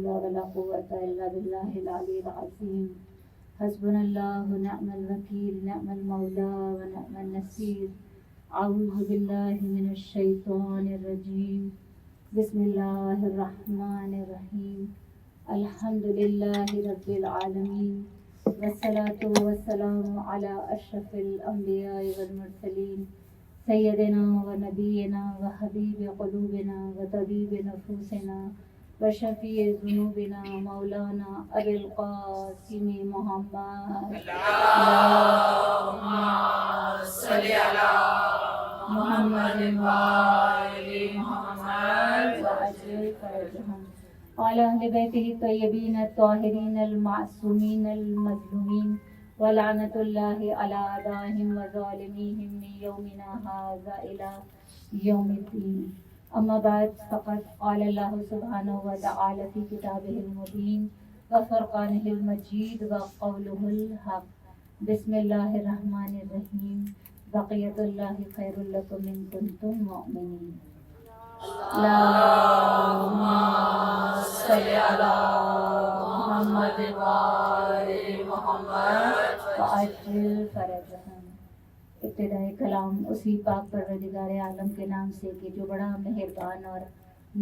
ولا قوة إلا بالله العلي العظيم حسبنا الله ونعم الوكيل نعم المولى ونعم النصير أعوذ بالله من الشيطان الرجيم بسم الله الرحمن الرحيم الحمد لله رب العالمين والصلاة والسلام على أشرف الأنبياء والمرسلين سيدنا ونبينا وحبيب قلوبنا وطبيب نفوسنا وشفيع ذنوبنا مولانا أبي القاسم محمد اللهم صل على محمد وآل محمد وعجل فرجهم وعلى أهل بيته الطيبين الطاهرين المعصومين المظلومين ولعنة الله على أعدائهم وظالميهم من يومنا هذا إلى يوم الدين أما بعد فقد قال الله سبحانه وتعالى في كتابه المبين وفرقانه المجيد وقوله الحق بسم الله الرحمن الرحيم بقية الله خير لكم إن كنتم مؤمنين اللهم صل على محمد وآل محمد وعجل فرجهم. ابتدائے کلام اسی پاک پروردگار عالم کے نام سے کہ جو بڑا مہربان اور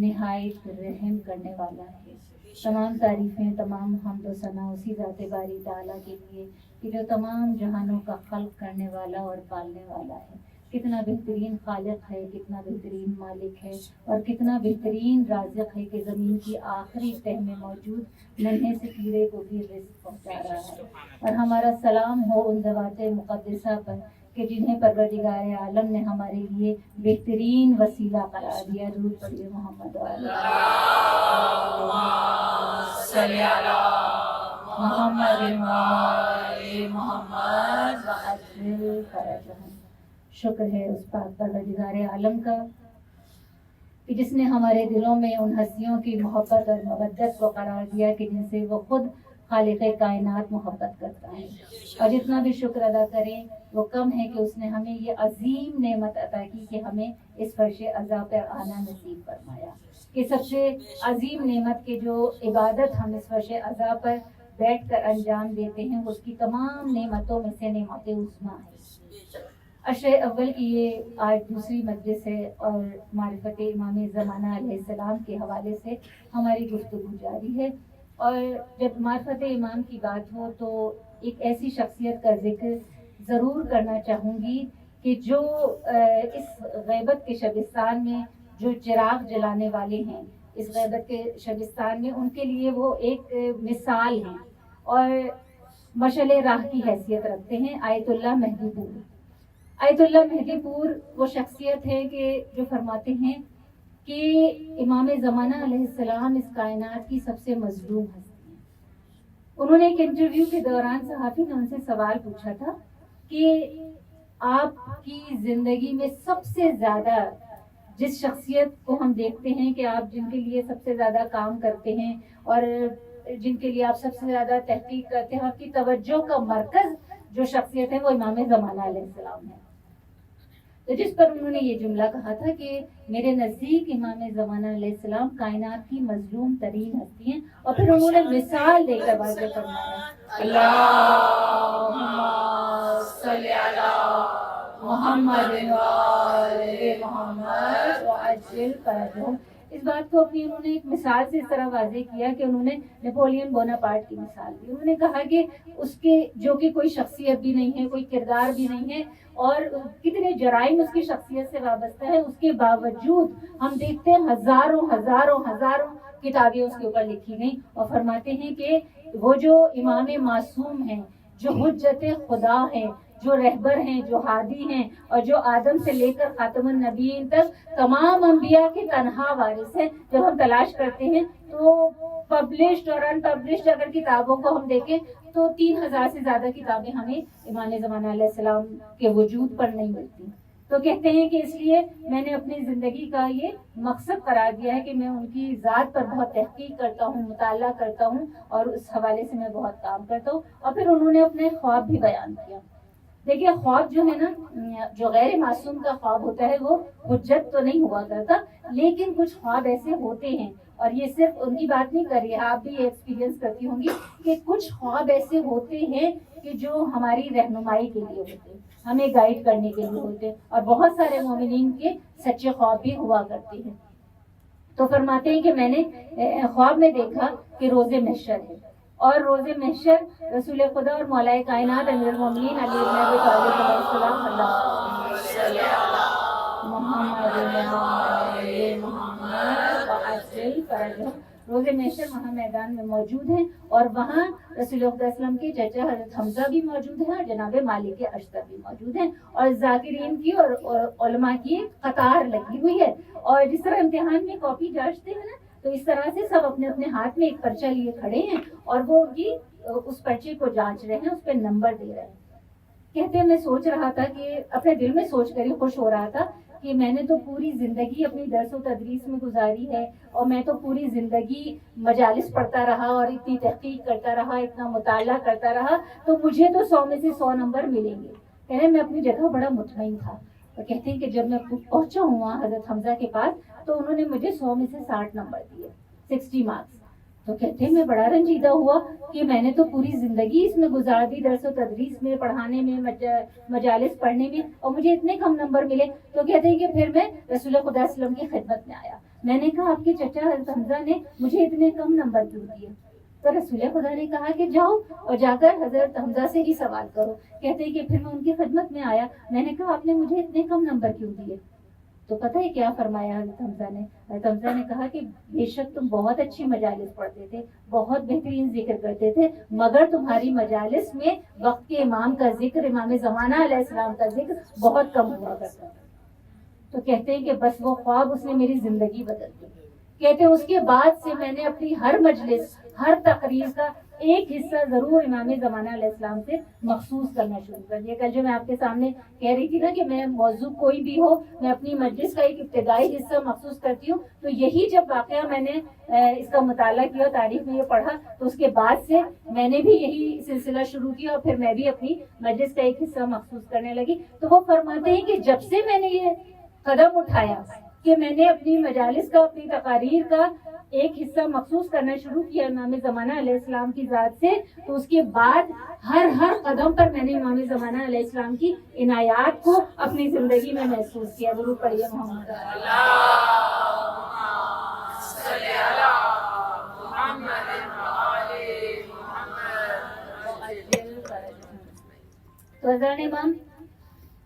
نہایت رحم کرنے والا ہے. تمام تعریفیں تمام حمد و ثنا اسی ذات باری تعالیٰ کے لیے کہ جو تمام جہانوں کا خلق کرنے والا اور پالنے والا ہے. کتنا بہترین خالق ہے, کتنا بہترین مالک ہے اور کتنا بہترین رازق ہے کہ زمین کی آخری تہ میں موجود ننھے سے کیڑے کو بھی رزق پہنچا رہا ہے. اور ہمارا سلام ہو ان ذوات مقدسہ پر کہ جنہیں پروردگار عالم نے ہمارے لیے بہترین وسیلہ قرار دیا. درود پڑھیے محمد صلی علی محمد محمد وعجل فرجهم. شکر ہے اس پاک پروردگار عالم کا کہ جس نے ہمارے دلوں میں ان ہستیوں کی محبت اور مودت کو قرار دیا کہ جن سے وہ خود خالق کائنات محبت کرتا ہے. اور جتنا بھی شکر ادا کریں وہ کم ہے کہ اس نے ہمیں یہ عظیم نعمت عطا کی کہ ہمیں اس فرش عزا پر آنا نصیب فرمایا. کہ سب سے عظیم نعمت کے جو عبادت ہم اس فرش عزا پر بیٹھ کر انجام دیتے ہیں اس کی تمام نعمتوں میں سے نعمت عظمیٰ ہے. عشر اول کی یہ آج دوسری مجلس ہے اور معرفت امام زمانہ علیہ السلام کے حوالے سے ہماری گفتگو جاری ہے. اور جب معرفت امام کی بات ہو تو ایک ایسی شخصیت کا ذکر ضرور کرنا چاہوں گی کہ جو اس غیبت کے شبستان میں جو چراغ جلانے والے ہیں, اس غیبت کے شبستان میں ان کے لیے وہ ایک مثال ہیں اور مشعل راہ کی حیثیت رکھتے ہیں. آیت اللہ مہدی پور. آیت اللہ مہدی پور وہ شخصیت ہے کہ جو فرماتے ہیں کہ امام زمانہ علیہ السلام اس کائنات کی سب سے مظلوم ہستی ہیں. انہوں نے ایک انٹرویو کے دوران صحافی نے ان سے سوال پوچھا تھا کہ آپ کی زندگی میں سب سے زیادہ جس شخصیت کو ہم دیکھتے ہیں کہ آپ جن کے لیے سب سے زیادہ کام کرتے ہیں اور جن کے لیے آپ سب سے زیادہ تحقیق کرتے ہیں, آپ کی توجہ کا مرکز جو شخصیت ہے وہ امام زمانہ علیہ السلام ہے. تو جس پر انہوں نے یہ جملہ کہا تھا کہ میرے نزدیک امام زمانہ علیہ السلام کائنات کی مظلوم ترین ہستی ہیں. اور پھر انہوں نے مثال دے کر واضح فرمایا اللہم صلی علی محمد وآل محمد وعجل فرجهم. اس بات کو اپنی انہوں نے ایک مثال سے اس طرح واضح کیا کہ انہوں نے نیپولین بوناپارٹ کی مثال دی. انہوں نے کہا کہ اس کے جو کہ کوئی شخصیت بھی نہیں ہے, کوئی کردار بھی نہیں ہے اور کتنے جرائم اس کی شخصیت سے وابستہ ہے, اس کے باوجود ہم دیکھتے ہیں ہزاروں ہزاروں ہزاروں کتابیں اس کے اوپر لکھی گئیں. اور فرماتے ہیں کہ وہ جو امام معصوم ہیں, جو حجت خدا ہیں, جو رہبر ہیں, جو ہادی ہیں اور جو آدم سے لے کر خاتم النبیین تک تمام انبیاء کے تنہا وارث ہیں. جب ہم تلاش کرتے ہیں تو پبلشڈ اور ان پبلشڈ اگر کتابوں کو ہم دیکھیں تو 3000 سے زیادہ کتابیں ہمیں امام زمانہ علیہ السلام کے وجود پر نہیں ملتی. تو کہتے ہیں کہ اس لیے میں نے اپنی زندگی کا یہ مقصد قرار دیا ہے کہ میں ان کی ذات پر بہت تحقیق کرتا ہوں, مطالعہ کرتا ہوں اور اس حوالے سے میں بہت کام کرتا ہوں. اور پھر انہوں نے اپنے خواب بھی بیان کیا. دیکھیے خواب جو ہے نا, جو غیر معصوم کا خواب ہوتا ہے وہ حجت تو نہیں ہوا کرتا, لیکن کچھ خواب ایسے ہوتے ہیں اور یہ صرف ان کی بات نہیں کر رہی ہے، آپ بھی یہ ایکسپیرینس کرتی ہوں گی کہ کچھ خواب ایسے ہوتے ہیں کہ جو ہماری رہنمائی کے لیے ہوتے ہیں، ہمیں گائیڈ کرنے کے لیے ہوتے ہیں، اور بہت سارے مومنین کے سچے خواب بھی ہوا کرتے ہیں۔ تو فرماتے ہیں کہ میں نے خواب میں دیکھا کہ روز محشر ہے، اور روز محشر رسول خدا اور مولا کائنات امیر المومنین علی بن ابی طالب علیہ السلام روز محشر وہاں میدان میں موجود ہیں، اور وہاں رسول خدا صلی اللہ علیہ وسلم کے چچا حضرت حمزہ بھی موجود ہیں، اور جناب مالک اشتر بھی موجود ہیں، اور ذاکرین کی اور علماء کی قطار لگی ہوئی ہے۔ اور جس طرح امتحان میں کاپی جانچتے ہیں نا، تو اس طرح سے سب اپنے اپنے ہاتھ میں ایک پرچہ لیے کھڑے ہیں، اور وہ اس پرچے کو جانچ رہے ہیں، اس پہ نمبر دے رہے ہیں۔ کہتے ہیں میں سوچ رہا تھا کہ اپنے دل میں سوچ کر ہی خوش ہو رہا تھا کہ میں نے تو پوری زندگی اپنی درس و تدریس میں گزاری ہے، اور میں تو پوری زندگی مجالس پڑھتا رہا اور اتنی تحقیق کرتا رہا، اتنا مطالعہ کرتا رہا، تو مجھے تو 100 میں سے 100 نمبر ملیں گے۔ کہہ رہے میں اپنی جگہ بڑا مطمئن تھا، اور کہتے ہیں کہ جب میں پہنچا ہوں وہاں حضرت حمزہ کے پاس، تو انہوں نے مجھے 100 میں سے 60 نمبر دیے، 60 مارکس۔ تو کہتے ہیں میں بڑا رنجیدہ ہوا کہ میں نے تو پوری زندگی اس میں گزار دی، درس و تدریس میں، پڑھانے میں، مجالس پڑھنے میں، اور مجھے اتنے کم نمبر ملے۔ تو کہتے ہیں کہ پھر میں رسول خدا صلی اللہ علیہ وسلم کی خدمت میں آیا، میں نے کہا آپ کے چچا حضرت حمزہ نے مجھے اتنے کم نمبر کیوں دیے؟ تو رسول خدا نے کہا کہ جاؤ اور جا کر حضرت حمزہ سے ہی سوال کرو۔ کہتے ہیں کہ پھر میں ان کی خدمت میں آیا، میں نے کہا آپ نے مجھے اتنے کم نمبر کیوں دیے؟ تو پتہ ہے کیا فرمایا حضرت حمزہ نے؟ حضرت حمزہ نے کہا کہ بے شک تم بہت اچھی مجالس پڑھتے تھے، بہت بہترین ذکر کرتے تھے، مگر تمہاری مجالس میں وقت کے امام کا ذکر، امام زمانہ علیہ السلام کا ذکر بہت کم ہوا کرتا تھا۔ تو کہتے ہیں کہ بس وہ خواب اس نے میری زندگی بدل دی۔ کہتے ہیں اس کے بعد سے میں نے اپنی ہر مجلس، ہر تقریر کا ایک حصہ ضرور امام زمانہ علیہ السلام سے مخصوص کرنا شروع کر دیا۔ کل جو میں آپ کے سامنے کہہ رہی تھی نا کہ میں موضوع کوئی بھی ہو، میں اپنی مجلس کا ایک ابتدائی حصہ مخصوص کرتی ہوں، تو یہی جب واقعہ میں نے اس کا مطالعہ کیا، تاریخ میں یہ پڑھا، تو اس کے بعد سے میں نے بھی یہی سلسلہ شروع کیا، اور پھر میں بھی اپنی مجلس کا ایک حصہ مخصوص کرنے لگی۔ تو وہ فرماتے ہیں کہ جب سے میں نے یہ قدم اٹھایا کہ میں نے اپنی مجالس کا، اپنی تقاریر کا ایک حصہ مخصوص کرنا شروع کیا امام زمانہ علیہ السلام کی ذات سے، تو اس کے بعد ہر قدم پر میں نے امام زمانہ علیہ السلام کی عنایات کو اپنی زندگی میں محسوس کیا۔ ضرور پڑھیے محمد تو حضرت امام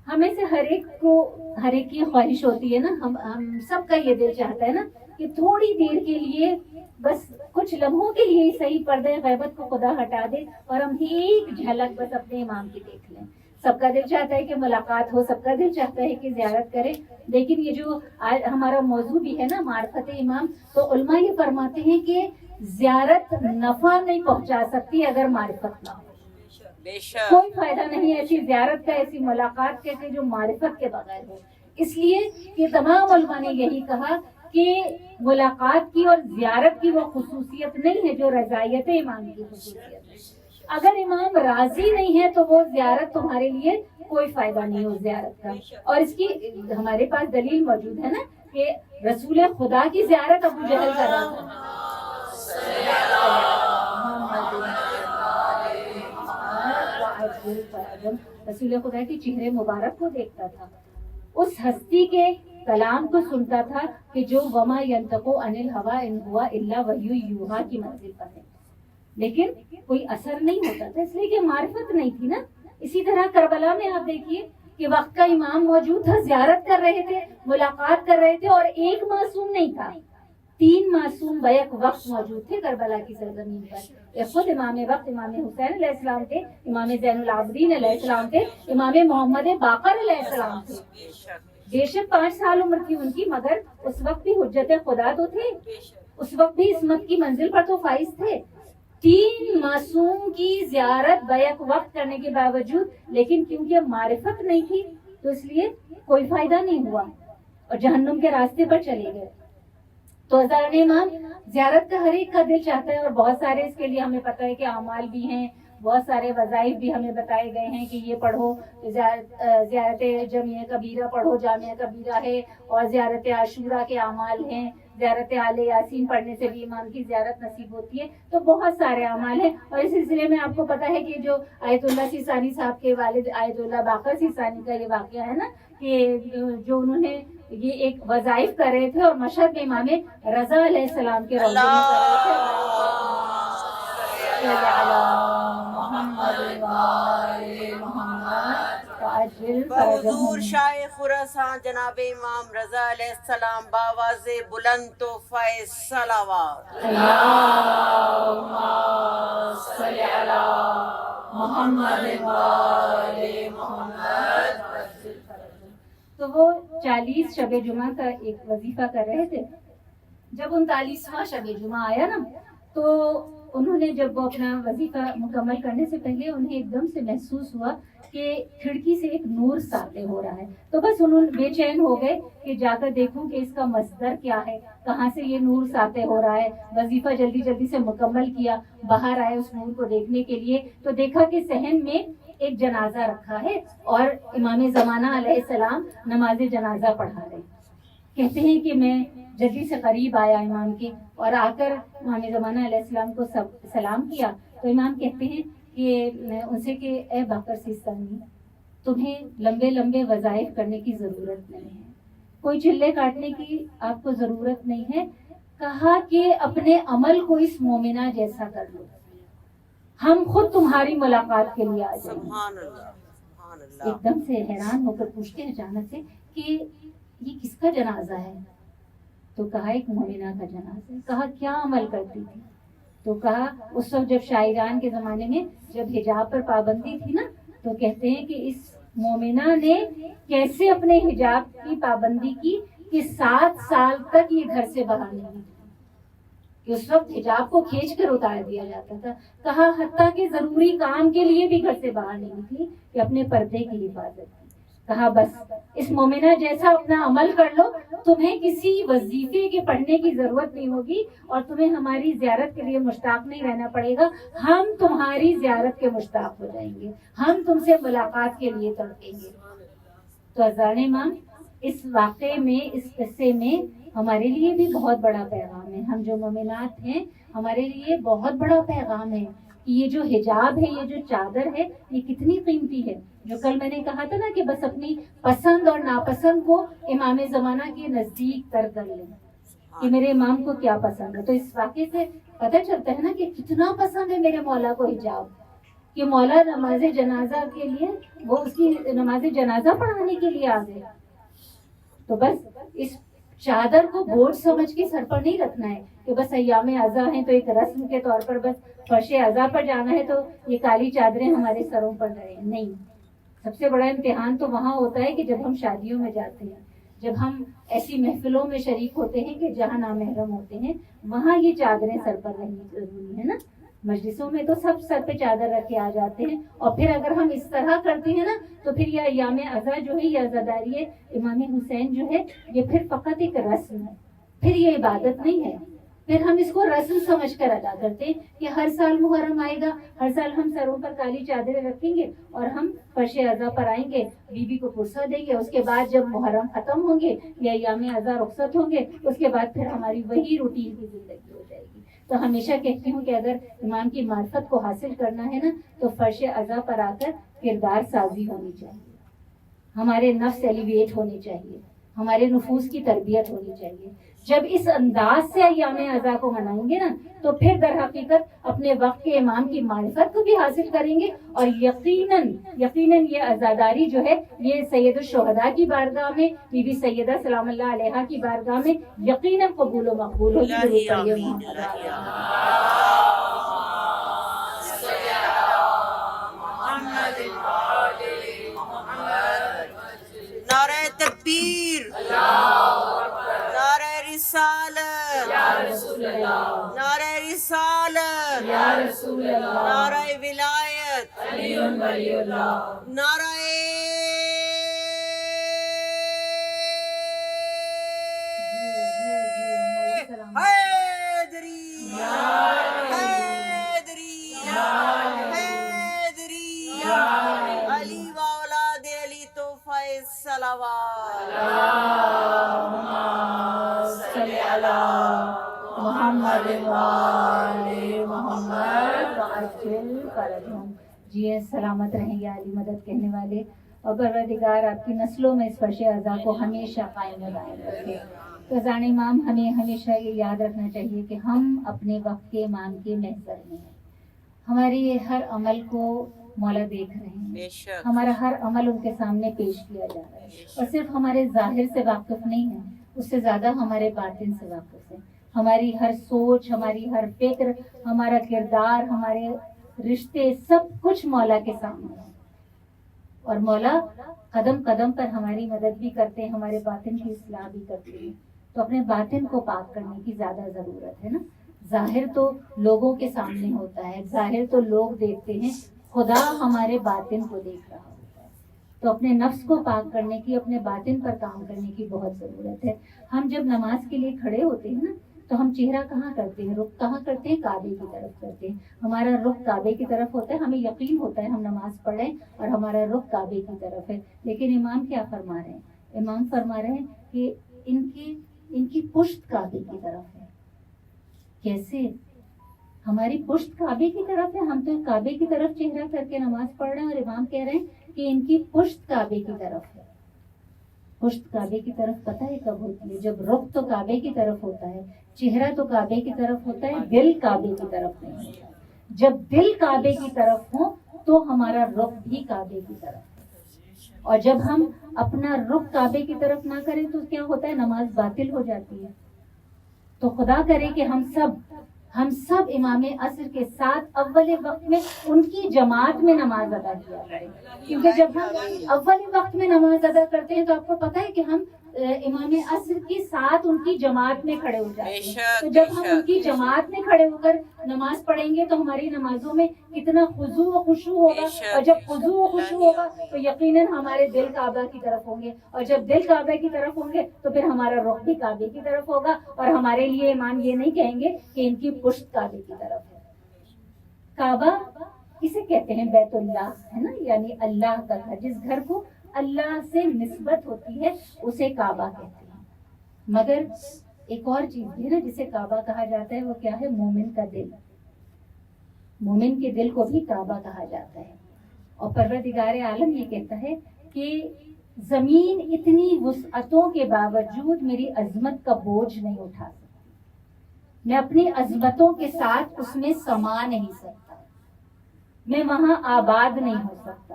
ہمیں سے ہر ایک کی خواہش ہوتی ہے نا، ہم سب کا یہ دل چاہتا ہے نا کہ تھوڑی دیر کے لیے، بس کچھ لمحوں کے لیے صحیح پردے غیبت کو خدا ہٹا دے اور ہم ایک جھلک بس اپنے امام کی دیکھ لیں۔ سب کا دل چاہتا ہے کہ ملاقات ہو، سب کا دل چاہتا ہے کہ زیارت کرے، لیکن یہ جو آج ہمارا موضوع بھی ہے نا معرفت امام، تو علماء یہ فرماتے ہیں کہ زیارت نفع نہیں پہنچا سکتی اگر معرفت نہ ہو۔ کوئی فائدہ نہیں ایسی زیارت کا، ایسی ملاقات کا جو معرفت کے بغیر ہو۔ اس لیے کہ تمام علماء نے یہی کہا کہ ملاقات کی اور زیارت کی وہ خصوصیت نہیں ہے جو رضائیت امام کی خصوصیت ہے۔ اگر امام راضی نہیں ہے تو وہ زیارت تمہارے لیے کوئی فائدہ نہیں ہو زیارت کا۔ اور اس کی ہمارے پاس دلیل موجود ہے نا کہ رسول خدا کی زیارت ابو جہل کر رہا تھا۔ رسول خدا کے چہرے مبارک کو دیکھتا تھا، اس ہستی کے کلام کو سنتا تھا کہ جو وما ینطق عن الہوی ان ہوا الا وحی یوحی کی منزل پر ہے، لیکن کوئی اثر نہیں ہوتا تھا، اس لیے کہ معرفت نہیں تھی نا۔ اسی طرح کربلا میں آپ دیکھیے کہ وقت کا امام موجود تھا، زیارت کر رہے تھے، ملاقات کر رہے تھے، اور ایک معصوم نہیں تھا، 3 معصوم بیک وقت موجود تھے کربلا کی سرزمین پر۔ خود امام وقت امام حسین علیہ السلام تھے، امام زین العابدین علیہ السلام تھے، امام محمد باقر علیہ السلام تھے۔ بے شک 5 سال عمر تھی ان کی، مگر اس وقت بھی حجت خدا تو تھے، اس وقت بھی عصمت کی منزل پر تو فائز تھے۔ 3 معصوم کی زیارت بیک وقت کرنے کے باوجود، لیکن کیونکہ معرفت نہیں تھی تو اس لیے کوئی فائدہ نہیں ہوا اور جہنم کے راستے پر چلے گئے۔ تو حضرت امام زیارت کا ہر ایک کا دل چاہتا ہے، اور بہت سارے اس کے لیے ہمیں پتہ ہے کہ اعمال بھی ہیں، بہت سارے وظائف بھی ہمیں بتائے گئے ہیں کہ یہ پڑھو، زیارت جامعہ کبیرہ پڑھو، جامعہ کبیرہ ہے، اور زیارت عاشورہ کے اعمال ہیں، زیارت آل یاسین پڑھنے سے بھی امام کی زیارت نصیب ہوتی ہے. تو بہت سارے اعمال ہیں. اور اس سلسلے میں آپ کو پتہ ہے کہ جو آیت اللہ سیستانی صاحب کے والد آیت اللہ باقر سیستانی کا یہ واقعہ ہے نا، کہ جو انہوں نے یہ ایک وظائف کر رہے تھے اور مشہد میں امام رضا علیہ السلام کے روضے میں کر رہے تھے. بحضور شاہ خراسان جناب امام رضا علیہ السلام باواز بلند تو فیض صلوات. اللہم صلی علی محمد و آل محمد. تو وہ 40 شب جمعہ کا ایک وظیفہ کر رہے تھے. جب 39واں شب جمعہ آیا نا، تو انہوں نے جب وہ اپنا وظیفہ مکمل کرنے سے پہلے انہیں ایک دم سے محسوس ہوا کہ کھڑکی سے ایک نور ساطع ہو رہا ہے. تو بس انہوں بے چین ہو گئے کہ جا کر دیکھوں کہ اس کا مصدر کیا ہے، کہاں سے یہ نور ساطع ہو رہا ہے. وظیفہ جلدی جلدی سے مکمل کیا، باہر آئے اس نور کو دیکھنے کے لیے، تو دیکھا کہ صحن میں ایک جنازہ رکھا ہے اور امام زمانہ علیہ السلام نماز جنازہ پڑھا رہے. کہتے ہیں کہ میں جلدی سے قریب آیا امام کے، اور آ کر امام زمانہ علیہ السلام کو سلام کیا. تو امام کہتے ہیں کہ ان سے کہ اے باقر سیستانی، تمہیں لمبے لمبے وظائف کرنے کی ضرورت نہیں ہے، کوئی چلے کاٹنے کی آپ کو ضرورت نہیں ہے. کہا کہ اپنے عمل کو اس مومنہ جیسا کر لو، ہم خود تمہاری ملاقات کے لیے آ جائیں گے. سبحان اللہ سبحان اللہ. ایک دم سے حیران ہو کر پوچھتے ہیں اچانک سے کہ یہ کس کا جنازہ ہے؟ تو کہا ایک مومنہ کا جنازہ ہے. کہا کیا عمل کرتی تھی؟ تو کہا اس وقت جب شاعران کے زمانے میں جب حجاب پر پابندی تھی نا، تو کہتے ہیں کہ اس مومنہ نے کیسے اپنے حجاب کی پابندی کی کہ 7 سال تک یہ گھر سے باہر نہیں نکلی، کہ اس وقت حجاب کو کھینچ کر اتار دیا جاتا تھا. کہا حتیٰ کہ ضروری کام کے لیے بھی گھر سے باہر نہیں نکلی کہ اپنے پردے کی حفاظت کی. کہا بس اس مومنہ جیسا اپنا عمل کر لو، تمہیں کسی وظیفے کے پڑھنے کی ضرورت نہیں ہوگی، اور تمہیں ہماری زیارت کے لیے مشتاق نہیں رہنا پڑے گا. ہم تمہاری زیارت کے مشتاق ہو جائیں گے، ہم تم سے ملاقات کے لیے تڑپیں گے. تو اذان امام اس واقعے میں، اس قصے میں ہمارے لیے بھی بہت بڑا پیغام ہے. ہم جو مومنات ہیں ہمارے لیے بہت بڑا پیغام ہے کہ یہ جو حجاب ہے، یہ جو چادر ہے، یہ کتنی قیمتی ہے. جو کل میں نے کہا تھا نا کہ بس اپنی پسند اور ناپسند کو امام زمانہ کے نزدیک تر کر لیں کہ میرے امام کو کیا پسند ہے. تو اس واقعے سے پتہ چلتا ہے نا کہ کتنا پسند ہے میرے مولا کو حجاب، کہ مولا نماز جنازہ کے لیے وہ اس کی نماز جنازہ پڑھانے کے لیے آ گئے. تو بس اس چادر کو بوجھ سمجھ کے سر پر نہیں رکھنا ہے کہ بس ایام عزا ہیں تو ایک رسم کے طور پر بس فرش عزا پر جانا ہے تو یہ کالی چادریں ہمارے سروں پر رہے. نہیں، سب سے بڑا امتحان تو وہاں ہوتا ہے کہ جب ہم شادیوں میں جاتے ہیں، جب ہم ایسی محفلوں میں شریک ہوتے ہیں کہ جہاں نامحرم ہوتے ہیں، وہاں یہ چادریں سر پر رہنی ضروری ہے نا. مجلسوں میں تو سب سر پہ چادر رکھ کے آ جاتے ہیں، اور پھر اگر ہم اس طرح کرتے ہیں نا تو پھر یہ ایام عزا جو ہے، یہ عزاداری امام حسین جو ہے، یہ پھر فقط ایک رسم ہے، پھر یہ عبادت نہیں ہے. پھر ہم اس کو رسم سمجھ کر ادا کرتے ہیں کہ ہر سال محرم آئے گا، ہر سال ہم سروں پر کالی چادریں رکھیں گے اور ہم فرش عزا پر آئیں گے، بیوی کو پرسہ دیں گے. اس کے بعد جب محرم ختم ہوں گے یا ایام عزا رخصت ہوں گے، اس کے بعد پھر ہماری وہی روٹین کی زندگی ہو جائے گی. تو ہمیشہ کہتی ہوں کہ اگر امام کی معرفت کو حاصل کرنا ہے نا تو فرش عزا پر آ کر کردار سازی ہونی چاہیے، ہمارے نفس ایلیویٹ ہونے چاہیے، ہمارے نفوس کی تربیت ہونی چاہیے. جب اس انداز سے ایام عزا کو منائیں گے نا تو پھر در حقیقت اپنے وقت کے امام کی معرفت کو بھی حاصل کریں گے، اور یقیناً یہ عزاداری جو ہے یہ سید الشہداء کی بارگاہ میں، بی بی سیدہ سلام اللہ علیہا کی بارگاہ میں یقیناً قبول و مقبول ہوگی. نعرہ تکبیر، نعرہ رسالت، نعرہ رسالت، نعرہ ولایت، نعرہ حیدری، حیدری، حیدری. محمد وآل محمد وعجل فرجهم. جی سلامت رہیں یا علی مدد کہنے والے، اور پروردگار آپ کی نسلوں میں اس فرش اعضا کو ہمیشہ قائم و دائم رکھے. تو زان امام ہمیں ہمیشہ یہ یاد رکھنا چاہیے کہ ہم اپنے وقت کے امام کے محضر میں ہیں. ہماری ہر عمل کو مولا دیکھ رہے ہیں، ہمارا ہر عمل ان کے سامنے پیش کیا جا رہا ہے، اور صرف ہمارے ظاہر سے واقف نہیں ہے، اس سے زیادہ ہمارے باطن سے واقف ہے. ہماری ہر سوچ، ہماری ہر فکر، ہمارا کردار، ہمارے رشتے، سب کچھ مولا کے سامنے ہے. اور مولا قدم قدم پر ہماری مدد بھی کرتے ہیں، ہمارے باطن کی اصلاح بھی کرتے ہیں. تو اپنے باطن کو پاک کرنے کی زیادہ ضرورت ہے نا. ظاہر تو لوگوں کے سامنے ہوتا ہے، ظاہر تو لوگ دیکھتے ہیں، خدا ہمارے باطن کو دیکھ رہا ہوتا ہے. تو اپنے نفس کو پاک کرنے کی، اپنے باطن پر کام کرنے کی بہت ضرورت ہے. ہم جب نماز کے لیے کھڑے ہوتے ہیں نا، تو ہم چہرہ کہاں کرتے ہیں، رخ کہاں کرتے ہیں؟ کعبے کی طرف کرتے ہیں. ہمارا رخ کعبے کی طرف ہوتا ہے. ہمیں یقین ہوتا ہے ہم نماز پڑھ رہے ہیں اور ہمارا رخ کعبے کی طرف ہے. لیکن امام کیا فرما رہے ہیں؟ امام فرما رہے ہیں کہ ان کی پشت کعبے کی طرف ہے. کیسے؟ ہماری پشت کعبے کی طرف ہے، ہم تو کعبے کی طرف چہرہ کر کے نماز پڑھ رہے ہیں، اور امام کہہ رہے ہیں کہ ان کی پشت کعبے کی طرف ہے. پشت کعبے کی طرف پتہ ہے کب ہوتی ہے؟ جب رخ تو کعبے کی طرف ہوتا ہے، چہرہ تو کعبے کی طرف ہوتا ہے، دل کعبے کی طرف نہیں ہوتا. جب دل کعبے کی طرف ہو تو ہمارا رخ بھی کعبے کی طرف ہے. اور جب ہم اپنا رخ کعبے کی طرف نہ کریں تو کیا ہوتا ہے؟ نماز باطل ہو جاتی ہے. تو خدا کرے کہ ہم سب امام عصر کے ساتھ اول وقت میں ان کی جماعت میں نماز ادا کیا کریں. کیونکہ جب ہم اول وقت میں نماز ادا کرتے ہیں تو آپ کو پتہ ہے کہ ہم امام عصر کے ساتھ ان کی جماعت میں کھڑے ہو جاتے ہیں. تو جب ہم ان کی جماعت میں کھڑے ہو کر نماز پڑھیں گے تو ہماری نمازوں میں کتنا خضوع و خشوع ہوگا. اور جب خضوع و خشوع ہوگا تو یقیناً ہمارے دل کعبہ کی طرف ہوں گے، اور جب دل کعبہ کی طرف ہوں گے تو پھر ہمارا رخ بھی کعبے کی طرف ہوگا. اور ہمارے لیے امام یہ نہیں کہیں گے کہ ان کی پشت کعبے کی طرف ہے. کعبہ اسے کہتے ہیں بیت اللہ، ہے نا، یعنی اللہ کا گھر. جس گھر کو اللہ سے نسبت ہوتی ہے اسے کعبہ کہتے ہیں. مگر ایک اور چیز بھی نا جسے کعبہ کہا جاتا ہے، وہ کیا ہے؟ مومن کا دل. مومن کے دل کو بھی کعبہ کہا جاتا ہے. اور پروردگار عالم یہ کہتا ہے کہ زمین اتنی وسعتوں کے باوجود میری عظمت کا بوجھ نہیں اٹھا سکتی. میں اپنی عظمتوں کے ساتھ اس میں سما نہیں سکتا، میں وہاں آباد نہیں ہو سکتا.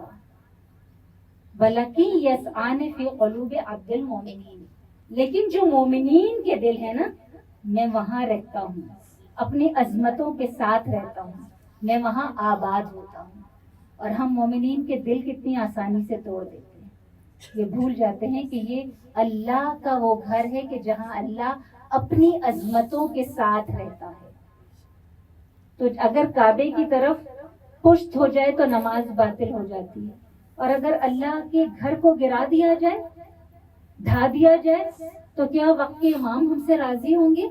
بلکہ یسعان فی قلوب عبد المؤمنین، لیکن جو مومنین کے دل ہے نا، میں وہاں رہتا ہوں، اپنی عظمتوں کے ساتھ رہتا ہوں، میں وہاں آباد ہوتا ہوں. اور ہم مومنین کے دل کتنی آسانی سے توڑ دیتے ہیں. یہ بھول جاتے ہیں کہ یہ اللہ کا وہ گھر ہے کہ جہاں اللہ اپنی عظمتوں کے ساتھ رہتا ہے. تو اگر کعبے کی طرف پشت ہو جائے تو نماز باطل ہو جاتی ہے. اور اگر اللہ کے گھر کو گرا دیا جائے، ڈھا دیا جائے، تو کیا وقت کے امام ہم سے راضی ہوں گے؟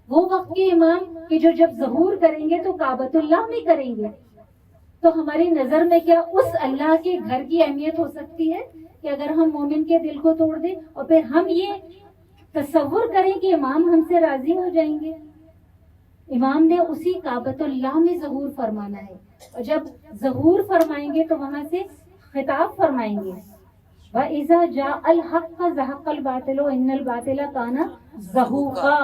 وہ وقت کے امام کہ جو جب ظہور کریں گے تو کعبۃ اللہ میں کریں گے. تو ہماری نظر میں کیا اس اللہ کے گھر کی اہمیت ہو سکتی ہے کہ اگر ہم مومن کے دل کو توڑ دیں اور پھر ہم یہ تصور کریں کہ امام ہم سے راضی ہو جائیں گے؟ امام نے اسی کعبۃ اللہ میں ظہور فرمانا ہے، اور جب ظہور فرمائیں گے تو وہاں سے خطاب فرمائیں گے، وَإِذَا جَاءَ الْحَقُّ زَهَقَ الْبَاطِلُ وَإِنَّ الْبَاطِلَ كَانَ زَهُوقًا،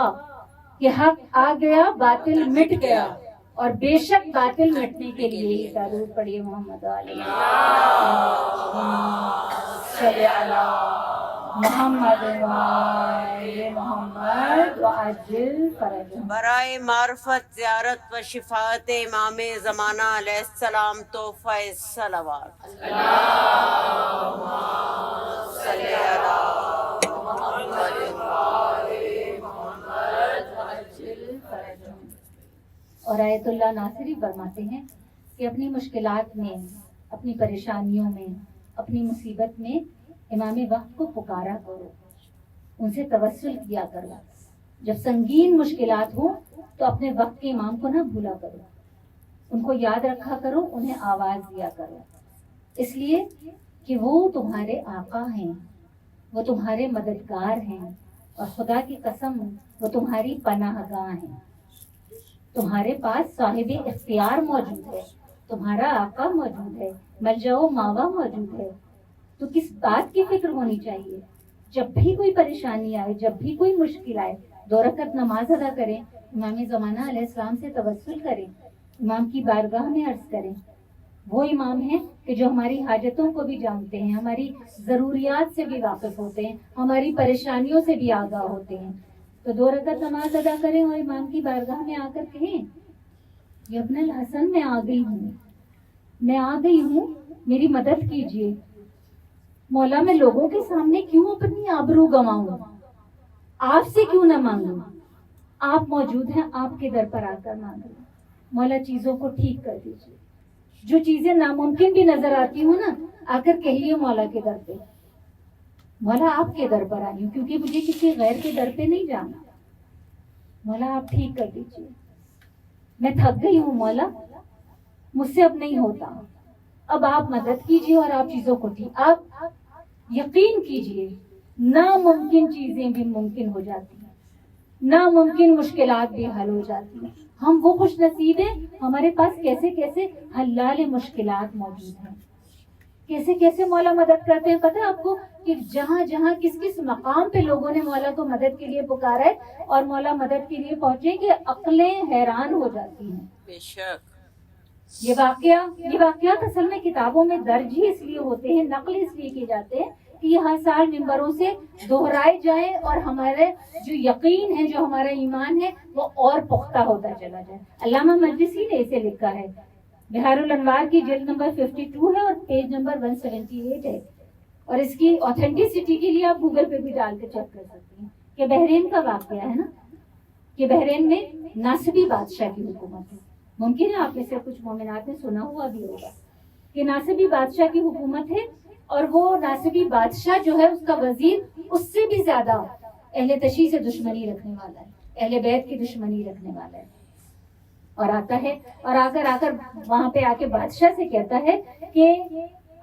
کہ حق آ گیا، باطل مٹ گیا، اور بے شک باطل مٹنے کے لیے ہی. درود پڑھیے محمد علیہ صلی علی محمد وآل محمد وعجل فرجهم. برائے معرفت، زیارت و شفاعت امام زمانہ علیہ السلام تحفہ صلوات. صلی علی محمد وآل محمد وعجل فرجهم. اور آیت اللہ ناصری فرماتے ہیں کہ اپنی مشکلات میں، اپنی پریشانیوں میں، اپنی مصیبت میں امام وقت کو پکارا کرو، ان سے توسل کیا کرو. جب سنگین مشکلات ہوں تو اپنے وقت کے امام کو نہ بھولا کرو، ان کو یاد رکھا کرو، انہیں آواز دیا کرو، اس لیے کہ وہ تمہارے آقا ہیں، وہ تمہارے مددگار ہیں، اور خدا کی قسم وہ تمہاری پناہ گاہ ہیں. تمہارے پاس صاحب اختیار موجود ہے, تمہارا آقا موجود ہے, ملجا و ماوا موجود ہے. تو کس بات کی فکر ہونی چاہیے؟ جب بھی کوئی پریشانی آئے, جب بھی کوئی مشکل آئے, 2 رکعت نماز ادا کریں, امام زمانہ علیہ السلام سے توسل کریں, امام کی بارگاہ میں عرض کریں. وہ امام ہیں کہ جو ہماری حاجتوں کو بھی جانتے ہیں, ہماری ضروریات سے بھی واقف ہوتے ہیں, ہماری پریشانیوں سے بھی آگاہ ہوتے ہیں. تو 2 رکعت نماز ادا کریں اور امام کی بارگاہ میں آ کر کہیں, یہ ابن الحسن میں آ گئی ہوں, میں آ گئی ہوں, میری مدد کیجیے. مولا میں لوگوں کے سامنے کیوں اپنی آبرو گنواؤں, آپ سے کیوں نہ مانگوں؟ آپ موجود ہیں, آپ کے در پر آ کر مانگوں. مولا چیزوں کو ٹھیک کر دیجیے. جو چیزیں ناممکن بھی نظر آتی ہوں نا, آ کر کہیے مولا کے در پہ, مولا آپ کے در پر آئی ہوں, کیونکہ مجھے کسی غیر کے در پہ نہیں جانا. مولا آپ ٹھیک کر دیجیے, میں تھک گئی ہوں مولا, مجھ سے اب نہیں ہوتا, اب آپ مدد کیجیے اور آپ چیزوں کو ٹھیک. آپ یقین کیجیے, ناممکن چیزیں بھی ممکن ہو جاتی ہیں, ناممکن مشکلات بھی حل ہو جاتی ہیں. ہم وہ خوش نصیب ہیں, ہمارے پاس کیسے کیسے حلال مشکلات موجود ہیں, کیسے کیسے مولا مدد کرتے ہیں. پتہ ہے آپ کو کہ جہاں جہاں کس کس مقام پہ لوگوں نے مولا کو مدد کے لیے پکارا ہے اور مولا مدد کے لیے پہنچے کہ عقلیں حیران ہو جاتی ہیں. بے شک یہ واقعات اصل میں کتابوں میں درج ہی اس لیے ہوتے ہیں, نقل اس لیے کیے جاتے ہیں کہ یہ ہر سال ممبروں سے دہرائے جائیں اور ہمارے جو یقین ہے, جو ہمارا ایمان ہے, وہ اور پختہ ہوتا چلا جائے. علامہ مجلسی نے اسے لکھا ہے, بہار الانوار کی جلد نمبر 52 ہے اور پیج نمبر 178 ہے. اور اس کی اوتھینٹسٹی کے لیے آپ گوگل پہ بھی ڈال کے چیک کر سکتے ہیں کہ بحرین کا واقعہ ہے نا, کہ بحرین میں ناصبی بادشاہ کی حکومت ہے. ممکن ہے آپ میں سے کچھ مومنات نے سنا ہوا بھی ہوگا کہ ناصبی بادشاہ کی حکومت ہے, اور وہ ناصبی بادشاہ جو ہے اس کا وزیر اس سے بھی زیادہ اہل تشیع سے دشمنی رکھنے والا ہے, اہل بیت کی دشمنی رکھنے والا ہے. اور آتا ہے اور آ کر وہاں پہ آ کے بادشاہ سے کہتا ہے کہ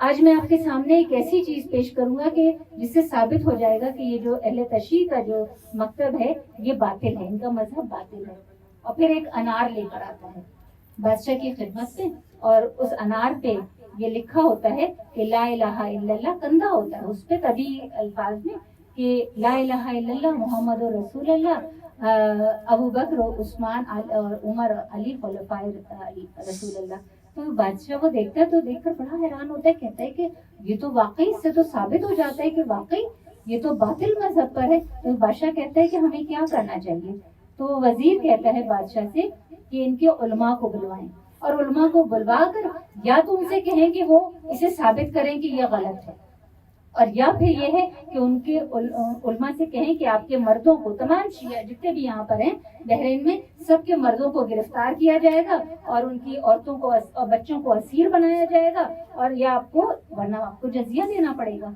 آج میں آپ کے سامنے ایک ایسی چیز پیش کروں گا کہ جس سے ثابت ہو جائے گا کہ یہ جو اہل تشیع کا جو مکتب ہے یہ باطل ہے, ان کا مذہب باطل ہے. اور پھر ایک انار لے کر آتا ہے بادشاہ کی خدمت میں, اور اس انار پہ یہ لکھا ہوتا ہے کہ لا الہ الا اللہ, کندھا ہوتا ہے اس پہ طبی الفاظ میں کہ لا الہ الا اللہ محمد رسول اللہ, ابو بکر عثمان اور عمر علی خلفائے رسول اللہ. تو بادشاہ وہ دیکھتا ہے تو دیکھ کر بڑا حیران ہوتا ہے, کہتا ہے کہ یہ تو واقعی, اس سے تو ثابت ہو جاتا ہے کہ واقعی یہ تو باطل مذہب پر ہے. تو بادشاہ کہتا ہے کہ ہمیں کیا کرنا چاہیے؟ تو وزیر کہتا ہے بادشاہ سے کہ ان کے علماء کو بلوائیں, اور علماء کو بلوا کر یا تو ان سے کہیں کہ وہ اسے ثابت کریں کہ یہ غلط ہے, اور یا پھر یہ ہے کہ ان کے علماء سے کہیں کہ آپ کے مردوں کو, تمام شیعہ جتنے بھی یہاں پر ہیں بحرین میں, سب کے مردوں کو گرفتار کیا جائے گا اور ان کی عورتوں کو اور بچوں کو اسیر بنایا جائے گا, اور یا آپ کو ورنہ آپ کو جزیہ دینا پڑے گا.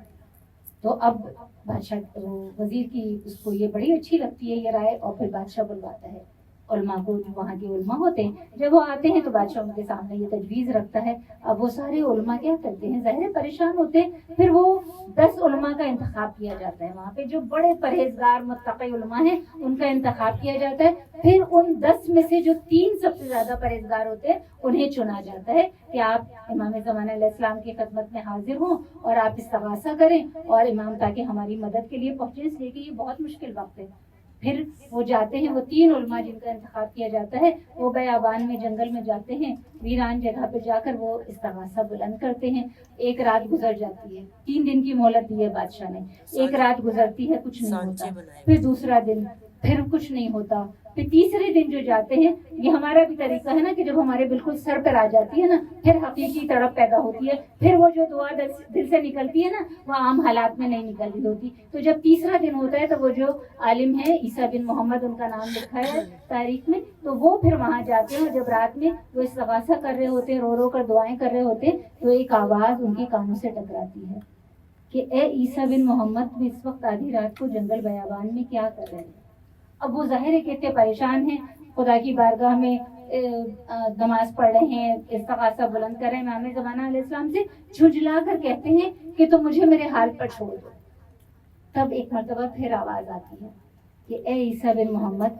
تو اب بادشاہ وزیر کی اس کو یہ بڑی اچھی لگتی ہے یہ رائے, اور پھر بادشاہ بلواتا ہے علماء کو, جو وہاں کے علماء ہوتے ہیں. جب وہ آتے ہیں تو بادشاہ ان کے سامنے یہ تجویز رکھتا ہے. اب وہ سارے علماء کیا کرتے ہیں, ظاہر پریشان ہوتے ہیں. پھر وہ 10 علماء کا انتخاب کیا جاتا ہے, وہاں پہ جو بڑے پرہیزگار متقی علماء ہیں ان کا انتخاب کیا جاتا ہے. پھر ان 10 میں سے جو 3 سب سے زیادہ پرہیزگار ہوتے ہیں انہیں چنا جاتا ہے کہ آپ امام زمانہ علیہ السلام کی خدمت میں حاضر ہوں اور آپ استغاثہ کریں, اور امام تاکہ ہماری مدد کے لیے پہنچے, اس لیے کہ یہ بہت مشکل وقت ہے. پھر وہ جاتے ہیں, وہ 3 علماء جن کا انتخاب کیا جاتا ہے, وہ بیابان میں جنگل میں جاتے ہیں, ویران جگہ پہ جا کر وہ استغاثہ بلند کرتے ہیں. 1 رات گزر جاتی ہے, 3 دن کی مہلت دی ہے بادشاہ نے. 1 رات گزرتی ہے, کچھ نہیں ہوتا. پھر دوسرا دن, پھر کچھ نہیں ہوتا. پھر تیسرے دن جو جاتے ہیں, یہ ہمارا بھی طریقہ ہے نا کہ جب ہمارے بالکل سر پر آ جاتی ہے نا, پھر حقیقی تڑپ پیدا ہوتی ہے. پھر وہ جو دعا دل سے نکلتی ہے نا, وہ عام حالات میں نہیں نکل رہی ہوتی. تو جب تیسرا دن ہوتا ہے تو وہ جو عالم ہے عیسیٰ بن محمد, ان کا نام لکھا ہے تاریخ میں, تو وہ پھر وہاں جاتے ہیں. اور جب رات میں وہ استغاثہ کر رہے ہوتے ہیں, رو رو کر دعائیں کر رہے ہوتے ہیں, تو ایک آواز ان کے کانوں سے ٹکراتی ہے کہ اے عیسیٰ بن محمد, تم اس وقت آدھی رات کو جنگل بیابان میں کیا کر رہے ہیں؟ اب وہ ظاہر ہے کہ اتنے پریشان ہیں, خدا کی بارگاہ میں نماز پڑھ رہے ہیں, استغاثہ بلند کر رہے ہیں, امام زمانہ علیہ السلام سے جھنجھلا کر کہتے ہیں کہ تم مجھے میرے حال پر چھوڑ دو. تب ایک مرتبہ پھر آواز آتی ہے کہ اے عیسیٰ بن محمد,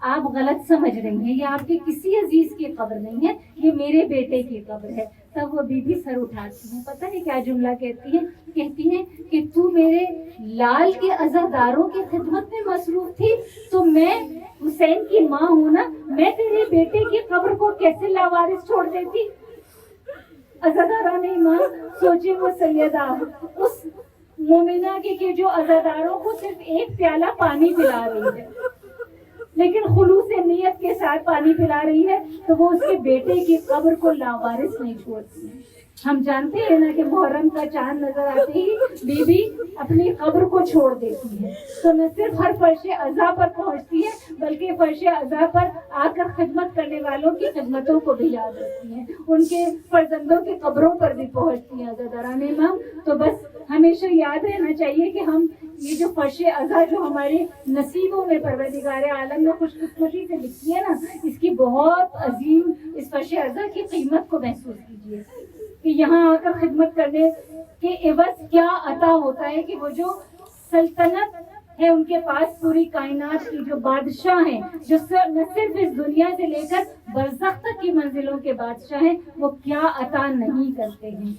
آپ غلط سمجھ رہی ہیں، یہ آپ کے کسی عزیز کی قبر نہیں ہے، یہ میرے بیٹے کی قبر ہے۔ تب وہ بی بی سر اٹھاتی ہیں، پتہ ہے کیا جملہ کہتی ہیں کہ تو میرے لال کے عزاداروں کی خدمت میں مصروف تھی، تو میں حسین کی ماں ہوں نا، میں تیرے بیٹے کی قبر کو کیسے لاوارث چھوڑ دیتی؟ عزاداران ایمان، سوچے وہ سیدہ اس مومنہ کے جو عزاداروں کو صرف ایک پیالہ پانی پلا رہی ہے، لیکن خلوص نیت کے ساتھ پانی پلا رہی ہے، تو وہ اس کے بیٹے کی قبر کو لاوارث نہیں چھوڑتی ہے۔ ہم جانتے ہیں نا کہ محرم کا چاند نظر آتے ہی بی بی اپنی قبر کو چھوڑ دیتی ہے، تو نہ صرف ہر فرش عزا پر پہنچتی ہے بلکہ فرش عزا پر آ کر خدمت کرنے والوں کی خدمتوں کو بھی یاد رکھتی ہیں، ان کے فرزندوں کی قبروں پر بھی پہنچتی ہیں عزاداران امام۔ تو بس ہمیشہ یاد رہنا چاہیے کہ ہم یہ جو فرش عزا جو ہمارے نصیبوں میں پروردگار عالم نے خوش قسمتی سے لکھی ہے نا، اس کی بہت عظیم، اس فرش عزا کی قیمت کو محسوس کیجیے کہ یہاں آ کر خدمت کرنے کے عوض کیا عطا ہوتا ہے، کہ وہ جو سلطنت ہے ان کے پاس، پوری کائنات کی جو بادشاہ ہیں، جو نہ صرف اس دنیا سے لے کر برزخ تک کی منزلوں کے بادشاہ ہیں، وہ کیا عطا نہیں کرتے ہیں۔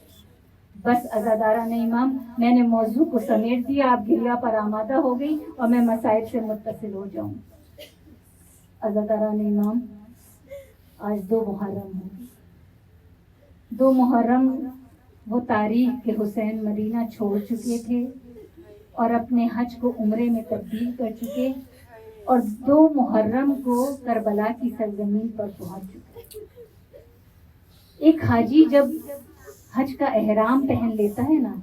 بس عزاداران امام، میں نے موضوع کو سمیٹ دیا، آپ گریا پر آمادہ ہو گئی اور میں مسائل سے متصل ہو جاؤں۔ عزاداران امام، آج 2 محرم ہے۔ 2 محرم وہ تاریخ کہ حسین مدینہ چھوڑ چکے تھے اور اپنے حج کو عمرے میں تبدیل کر چکے، اور 2 محرم کو کربلا کی سرزمین پر پہنچ چکے۔ ایک حاجی جب حج کا احرام پہن لیتا ہے نا،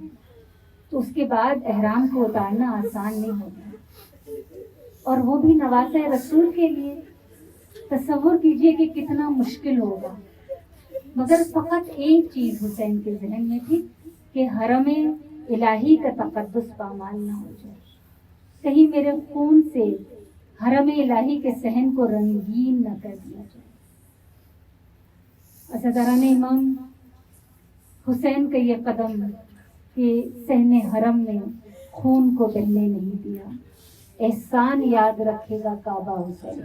تو اس کے بعد احرام کو اتارنا آسان نہیں ہوتا، اور وہ بھی نواسہ رسول کے لیے۔ تصور کیجئے کہ کتنا مشکل ہوگا، مگر فقط ایک چیز حسین کے ذہن میں تھی کہ حرم الہی کا تقدس پامال نہ ہو جائے، کہیں میرے خون سے حرم الہی کے صحن کو رنگین نہ کر دیا جائے۔ عزاداران امام، حسین کا یہ قدم کہ صحن حرم میں خون کو بہنے نہیں دیا، احسان یاد رکھے گا کعبہ حسین۔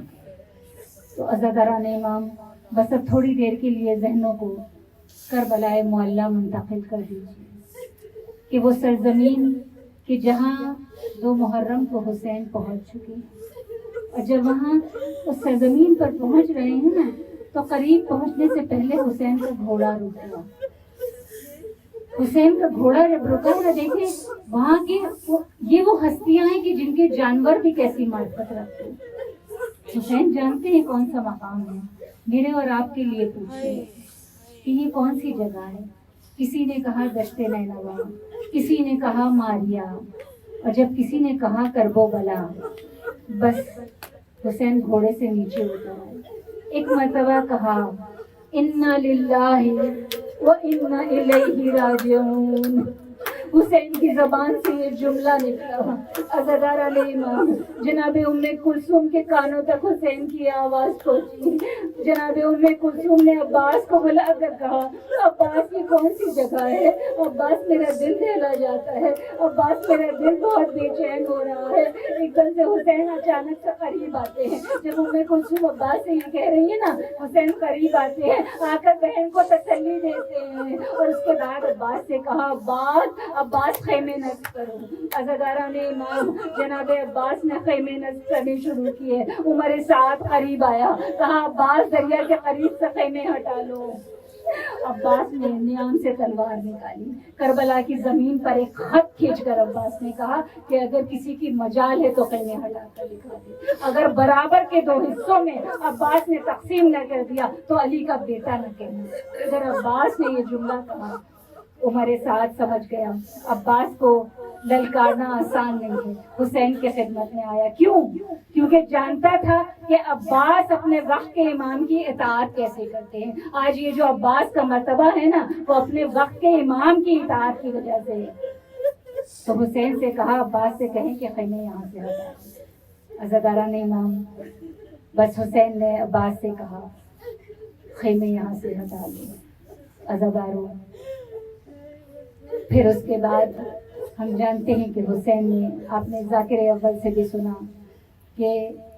تو عزاداران امام، بس اب تھوڑی دیر کے لیے ذہنوں کو کربلا معلیٰ منتقل کر دیجیے کہ وہ سرزمین کہ جہاں 2 محرم کو حسین پہنچ چکے، اور جب وہاں اس سرزمین پر پہنچ رہے ہیں نا، تو قریب پہنچنے سے پہلے حسین کا گھوڑا رک گیا۔ حسین کا گھوڑا جب رکا نا، دیکھیں وہاں کے یہ وہ ہستیاں ہیں کہ جن کے جانور بھی کیسی معرفت رکھتے ہیں۔ حسین جانتے ہیں کون سا مقام ہے، میرے اور آپ کے لیے پوچھتے ہیں کہ یہ کون سی جگہ ہے۔ کسی نے کہا دشت نینوا، کسی نے کہا ماریا، اور جب کسی نے کہا کرب و بلا۔ بس حسین گھوڑے سے نیچے اترا، ایک مرتبہ کہا انا للہ و انا الیہ راجعون۔ حسین کی زبان سے یہ جملہ نکلا۔ عزاداران امام، جناب ام کلثوم کے کانوں تک حسین کی آواز پہنچی۔ جناب ام کلثوم نے عباس کو بلا کر کہا، عباس یہ کون سی جگہ ہے؟ عباس میرا دل دہلا جاتا ہے، عباس میرا دل بہت بے چین ہو رہا ہے۔ ایک دم سے حسین اچانک سے قریب آتے ہیں۔ جب ام کلثوم عباس سے یہ کہہ رہی ہے نا، حسین قریب آتے ہیں، آ کر بہن کو تسلی دیتے ہیں، اور اس کے بعد عباس سے کہا عباس خیمے نصب کرو۔ عزاداران امام، جناب عباس نے خیمے نصب کرنے شروع کیے۔ عمر سعد قریب آیا، کہا عباس دریا کے قریب سے خیمے ہٹا لو۔ عباس نے نیام سے تلوار نکالی، کربلا کی زمین پر ایک خط کھینچ کر عباس نے کہا کہ اگر کسی کی مجال ہے تو خیمے ہٹا کر دکھا دے۔ اگر برابر کے 2 حصوں میں عباس نے تقسیم نہ کر دیا تو علی کا بیٹا نہ کہنا۔ اگر عباس نے یہ جملہ کہا، عمر سعد سمجھ گیا عباس کو للکارنا آسان نہیں ہے، حسین کے خدمت میں آیا۔ کیوں؟ کیونکہ جانتا تھا کہ عباس اپنے وقت کے امام کی اطاعت کیسے کرتے ہیں۔ آج یہ جو عباس کا مرتبہ ہے نا، وہ اپنے وقت کے امام کی اطاعت کی وجہ سے ہے۔ تو حسین سے کہا عباس سے کہیں کہ خیمے یہاں سے ہٹا دیں۔ عزاداران امام، بس حسین نے عباس سے کہا خیمے یہاں سے ہٹا دیں۔ عزاداروں، پھر اس کے بعد ہم جانتے ہیں کہ حسین نے، آپ نے ذاکر اول سے بھی سنا کہ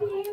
3